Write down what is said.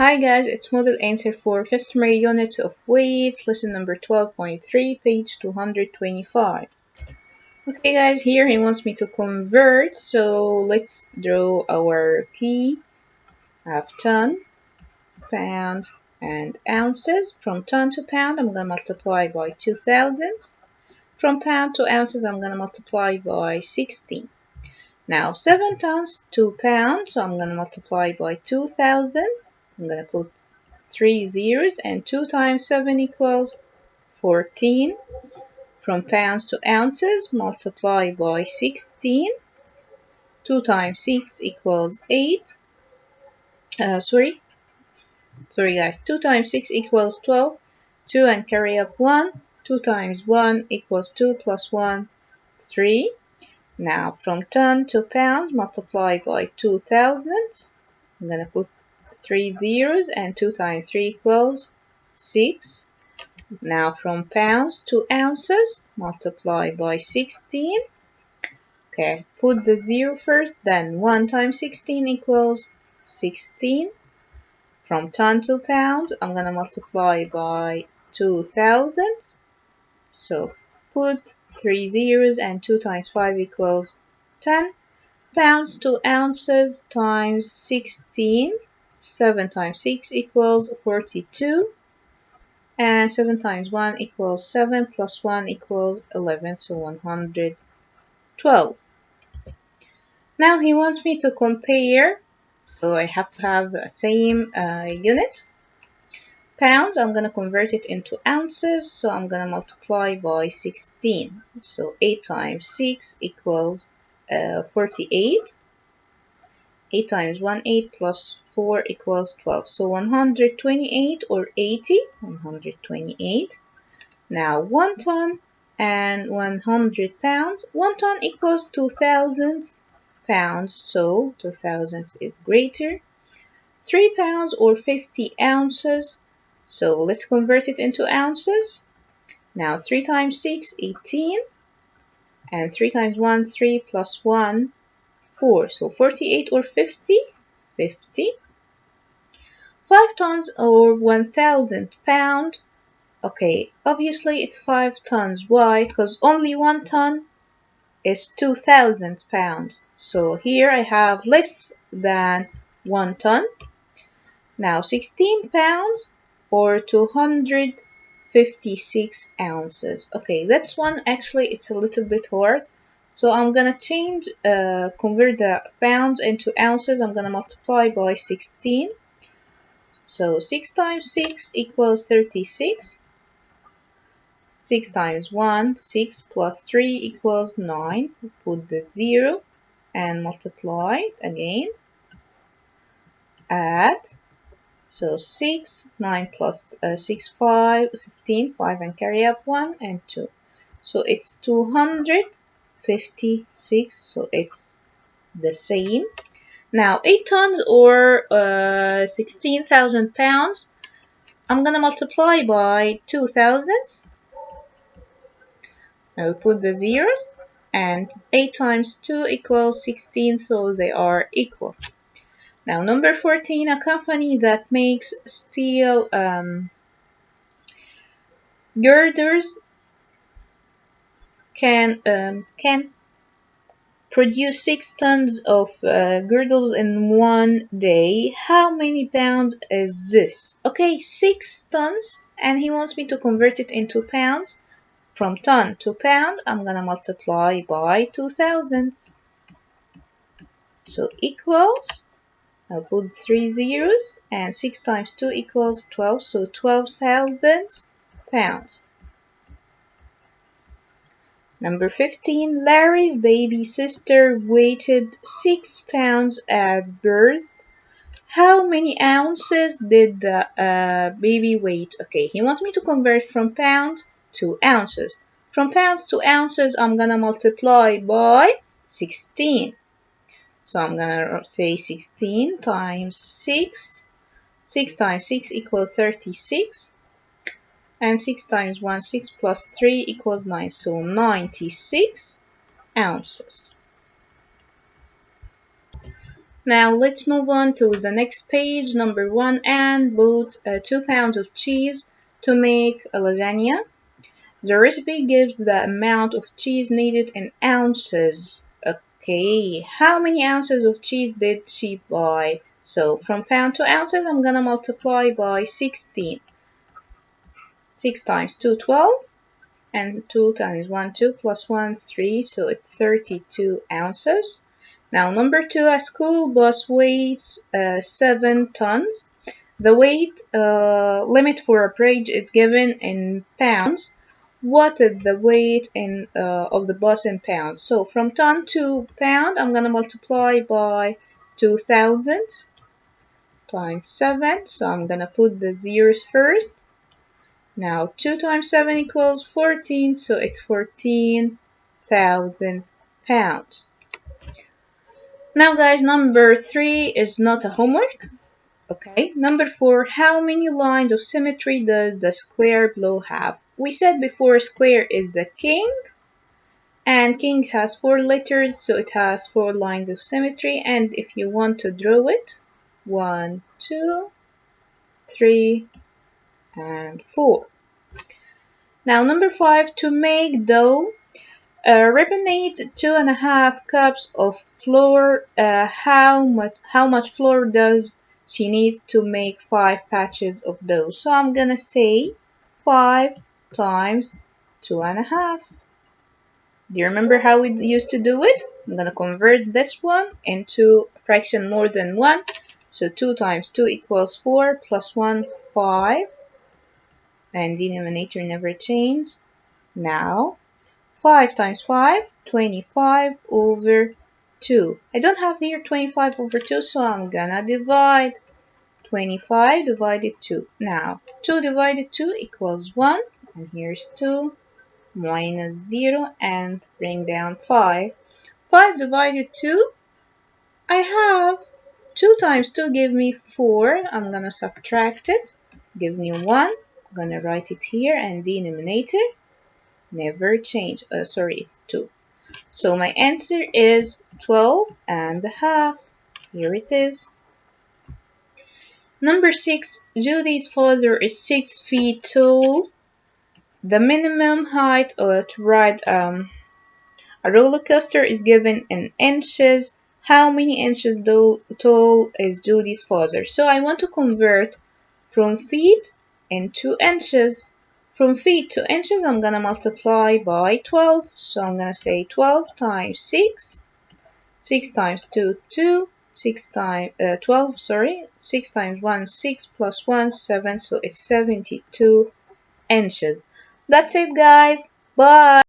Hi guys, it's model answer for customary units of weight, lesson number 12.3, page 225. Okay guys, here he wants me to convert, so let's draw our key. I have ton, pound, and ounces. From ton to pound, I'm going to multiply by 2000. From pound to ounces, I'm going to multiply by 16. Now 7 tons to pound, so I'm going to multiply by 2000. I'm going to put 3 zeros and 2 times 7 equals 14. From pounds to ounces, multiply by 16. 2 times 6 equals 8. Sorry guys, 2 times 6 equals 12. 2 and carry up 1. 2 times 1 equals 2 plus 1, 3. Now from ton to pound, multiply by 2000. I'm going to put 3 zeros and 2 times 3 equals 6. Now from pounds to ounces, multiply by 16. Okay, put the 0 first, then 1 times 16 equals 16. From ton to pound, I'm going to multiply by 2000. So put 3 zeros and 2 times 5 equals 10. Pounds to ounces times 16. 7 times 6 equals 42. And 7 times 1 equals 7 plus 1 equals 11, so 112. Now he wants me to compare, so I have to have the same unit. Pounds, I'm going to convert it into ounces, so I'm going to multiply by 16. So 8 times 6 equals 48. 8 times 1, 8 plus 4 equals 12. So 128 or 80, 128. Now 1 ton and 100 pounds. 1 ton equals 2000 pounds, so 2000 is greater. 3 pounds or 50 ounces. So let's convert it into ounces. Now 3 times 6, 18. And 3 times 1, 3 plus 1, 4. So 48 or 50, 50. 5 tons or 1000 pounds. Okay, obviously it's 5 tons. Why? Because only 1 ton is 2000 pounds. So here I have less than 1 ton. Now 16 pounds or 256 ounces. Okay, that's one actually it's a little bit hard. So I'm gonna convert the pounds into ounces. I'm gonna multiply by 16. So 6 times 6 equals 36. 6 times 1, 6 plus 3 equals 9. Put the 0 and multiply it again. Add. So 6, 9 plus 6, 5, 15, 5 and carry up 1 and 2. So it's 256, so it's the same. Now 8 tons or 16,000 pounds. I'm gonna multiply by 2000. I will put the zeros, and 8 times 2 equals 16, so they are equal. Now number 14, a company that makes steel girders can produce 6 tons of girdles in one day. How many pounds is this? Okay, 6 tons, and he wants me to convert it into pounds. From ton to pound, I'm gonna multiply by 2000. So equals, I'll put 3 zeros, and 6 times 2 equals 12, so 12,000 pounds. Number 15, Larry's baby sister weighed 6 pounds at birth. How many ounces did the baby weigh? Okay, he wants me to convert from pounds to ounces. From pounds to ounces, I'm gonna multiply by 16. So I'm gonna say 16 times 6. 6 times 6 equals 36. And 6 times 1, 6 plus 3 equals 9. So 96 ounces. Now let's move on to the next page, number 1, and bought 2 pounds of cheese to make a lasagna. The recipe gives the amount of cheese needed in ounces. Okay, how many ounces of cheese did she buy? So from pound to ounces, I'm gonna multiply by 16. 6 times 2, 12, and 2 times 1, 2, plus 1, 3, so it's 32 ounces. Now number 2, a school bus weighs 7 tons. The weight limit for a bridge is given in pounds. What is the weight of the bus in pounds? So from ton to pound, I'm gonna multiply by 2000 times 7. So I'm gonna put the zeros first. Now 2 times 7 equals 14, so it's 14,000 pounds. Now guys, number 3 is not a homework. Okay, number 4, how many lines of symmetry does the square below have? We said before square is the king, and king has 4 letters, so it has 4 lines of symmetry, and if you want to draw it, 1, 2, 3, and 4. Now number 5, to make dough, Ribbon needs 2.5 cups of flour. How much flour does she need to make 5 patches of dough? So I'm gonna say 5 times 2.5. Do you remember how we used to do it? I'm gonna convert this one into a fraction more than 1. So 2 times 2 equals 4 plus 1, 5. And denominator never changes. Now 5 times 5, 25 over 2. I don't have here 25 over 2, so I'm gonna divide 25 divided 2. Now, 2 divided 2 equals 1, and here's 2, minus 0, and bring down 5. 5 divided 2, I have 2 times 2 give me 4. I'm gonna subtract it, give me 1. I'm gonna write it here, and denominator never change. Sorry, it's 2. So my answer is 12.5. Here it is. Number 6, Judy's father is 6 feet tall. The minimum height to ride a roller coaster is given in inches. How many inches tall is Judy's father? So I want to convert from feet into inches. From feet to inches, I'm gonna multiply by 12. So I'm gonna say 12 times 6. 6 times 2, 2. 6 times 12, sorry. 6 times 1, 6 plus 1, 7. So it's 72 inches. That's it, guys. Bye.